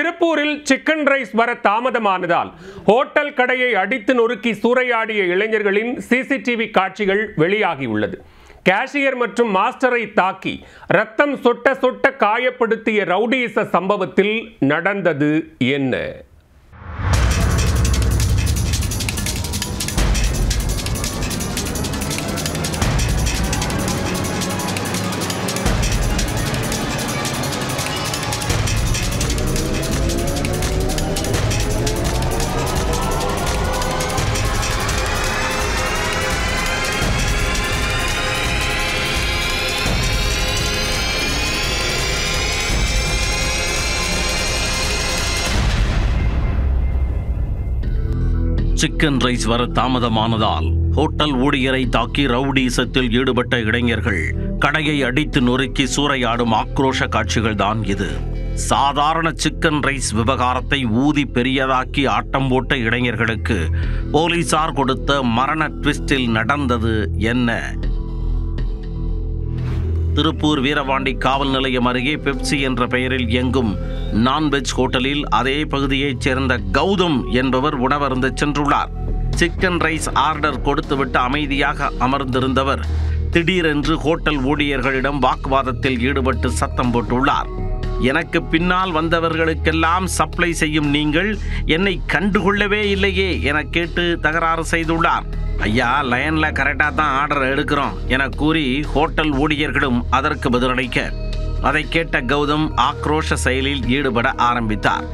திருப்பூரில் chicken rice வர தாமதமானதால் hotel கடையை அடித்து நொறுக்கி சூறையாடிய இளைஞர்களின் சிசிடிவி காட்சிகள் வெளியாகியுள்ளது. கேஷியர் மற்றும் மாஸ்டரை தாக்கி ரத்தம் சொட்ட சொட்ட காயப்படுத்திய ரவுடியிச சம்பவத்தில் நடந்தது என்ன? சிக்கன் ரைஸ் வர தாமதமானதால் ஹோட்டல் ஊழியரை தாக்கி ரவுடிசத்தில் ஈடுபட்ட இளைஞர்கள் கடையை அடித்து நொறுக்கி சூறையாடும் ஆக்ரோஷ காட்சிகள் தான் இது. சாதாரண சிக்கன் ரைஸ் விவகாரத்தை ஊதி பெரியதாக்கி ஆட்டம் போட்ட இளைஞர்களுக்கு போலீசார் கொடுத்த மரண ட்விஸ்டில் நடந்தது என்ன? திருப்பூர் வீரபாண்டி காவல் நிலையம் அருகே பெப்சி என்ற பெயரில் இயங்கும் நான்வெஜ் ஹோட்டலில் அதே பகுதியைச் சேர்ந்த கௌதம் என்பவர் உணவருந்த சென்றுள்ளார். சிக்கன் ரைஸ் ஆர்டர் கொடுத்துவிட்டு அமைதியாக அமர்ந்திருந்தவர் திடீரென்று ஹோட்டல் ஊழியர்களிடம் வாக்குவாதத்தில் ஈடுபட்டு சத்தம் போட்டுள்ளார். எனக்கு பின்னால் வந்தவர்களுக்கெல்லாம் சப்ளை செய்யும் நீங்கள் என்னை கண்டுகொள்ளவே இல்லையே என கேட்டு தகராறு செய்துள்ளார். ஐயா, லைன்ல கரெக்டாக தான் ஆர்டர் எடுக்கிறோம் என கூறி ஹோட்டல் ஊழியர்களும் அதற்கு பதிலளிக்க அதை கேட்ட கௌதம் ஆக்ரோஷ செயலில் ஈடுபட ஆரம்பித்தார்.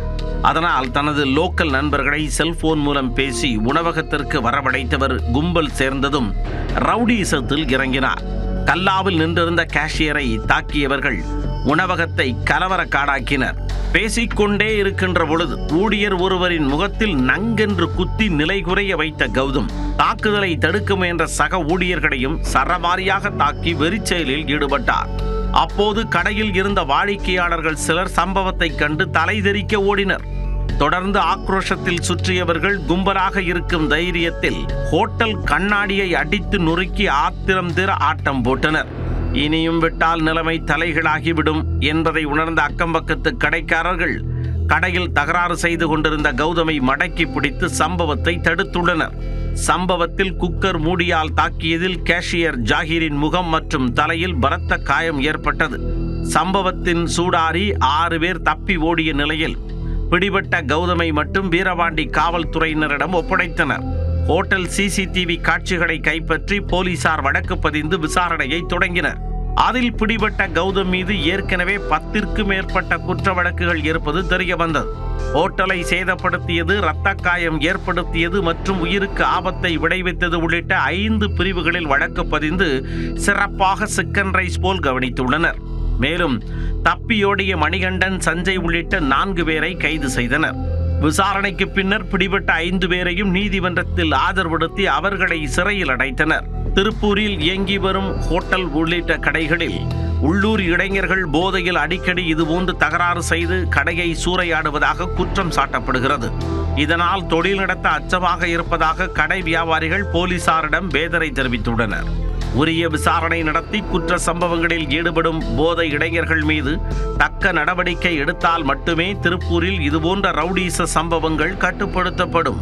அதனால் தனது லோக்கல் நண்பர்களை செல்போன் மூலம் பேசி உணவகத்திற்கு வரவழைத்தவர் கும்பல் சேர்ந்ததும் ரவுடிசத்தில் இறங்கினார். கல்லாவில் நின்றிருந்த கேஷியரை தாக்கியவர்கள் உணவகத்தை கலவரக்காடாக்கினர். பேசிக்கொண்டே இருக்கின்ற பொழுது ஊழியர் ஒருவரின் முகத்தில் நங்கென்று குத்தி நிலைகுறைய வைத்த கௌதம் தாக்குதலை தடுக்க முயன்ற சக ஊழியர்களையும் சரமாரியாக தாக்கி வெறிச்செயலில் ஈடுபட்டார். அப்போது கடையில் இருந்த வாடிக்கையாளர்கள் சிலர் சம்பவத்தை கண்டு தலைதெறிக்க ஓடினர். தொடர்ந்து ஆக்ரோஷத்தில் சுற்றியவர்கள் கும்பலாக இருக்கும் தைரியத்தில் ஹோட்டல் கண்ணாடியை அடித்து நொறுக்கி ஆத்திரம் தீர ஆட்டம் போட்டனர். இனியும் விட்டால் நிலைமை தலைகளாகிவிடும் என்பதை உணர்ந்த அக்கம்பக்கத்து கடைக்காரர்கள் கடையில் தகராறு செய்து கொண்டிருந்த கௌதமை மடக்கி பிடித்து சம்பவத்தை தடுத்துள்ளனர். சம்பவத்தில் குக்கர் மூடியால் தாக்கியதில் கேஷியர் ஜாகிரின் முகம் மற்றும் தலையில் பலத்த காயம் ஏற்பட்டது. சம்பவத்தின் சூடாரி 6 பேர் தப்பி ஓடிய நிலையில் பிடிபட்ட கௌதமை மட்டும் வீரபாண்டி காவல்துறையினரிடம் ஒப்படைத்தனர். ஹோட்டல் சிசிடிவி காட்சிகளை கைப்பற்றி போலீசார் வழக்கு பதிந்து விசாரணையை தொடங்கினர். அதில் பிடிபட்ட கௌதம் மீது ஏற்கனவே 10க்கும் மேற்பட்ட குற்ற வழக்குகள் இருப்பது தெரிய வந்தது. ஹோட்டலை சேதப்படுத்தியது, இரத்த காயம் ஏற்படுத்தியது மற்றும் உயிருக்கு ஆபத்தை விளைவித்தது உள்ளிட்ட 5 பிரிவுகளில் வழக்கு பதிந்து சிறப்பாக சிக்கன் ரைஸ் போல் கவனித்துள்ளனர். மேலும் தப்பியோடிய மணிகண்டன், சஞ்சய் உள்ளிட்ட 4 பேரை கைது செய்தனர். விசாரணைக்கு பின்னர் பிடிபட்ட 5 பேரையும் நீதிமன்றத்தில் ஆஜர்படுத்தி அவர்களை சிறையில் அடைத்தனர். திருப்பூரில் இயங்கி வரும் ஹோட்டல் உள்ளிட்ட கடைகளில் உள்ளூர் இளைஞர்கள் போதையில் அடிக்கடி இதுபோன்று தகராறு செய்து கடையை சூறையாடுவதாக குற்றம் சாட்டப்படுகிறது. இதனால் தொழில் நடத்த அச்சமாக இருப்பதாக கடை வியாபாரிகள் போலீசாரிடம் வேதனை தெரிவித்துள்ளனர். உரிய விசாரணை நடத்தி குற்ற சம்பவங்களில் ஈடுபடும் போதை இளைஞர்கள் மீது தக்க நடவடிக்கை எடுத்தால் மட்டுமே திருப்பூரில் இதுபோன்ற ரவுடிச சம்பவங்கள் கட்டுப்படுத்தப்படும்.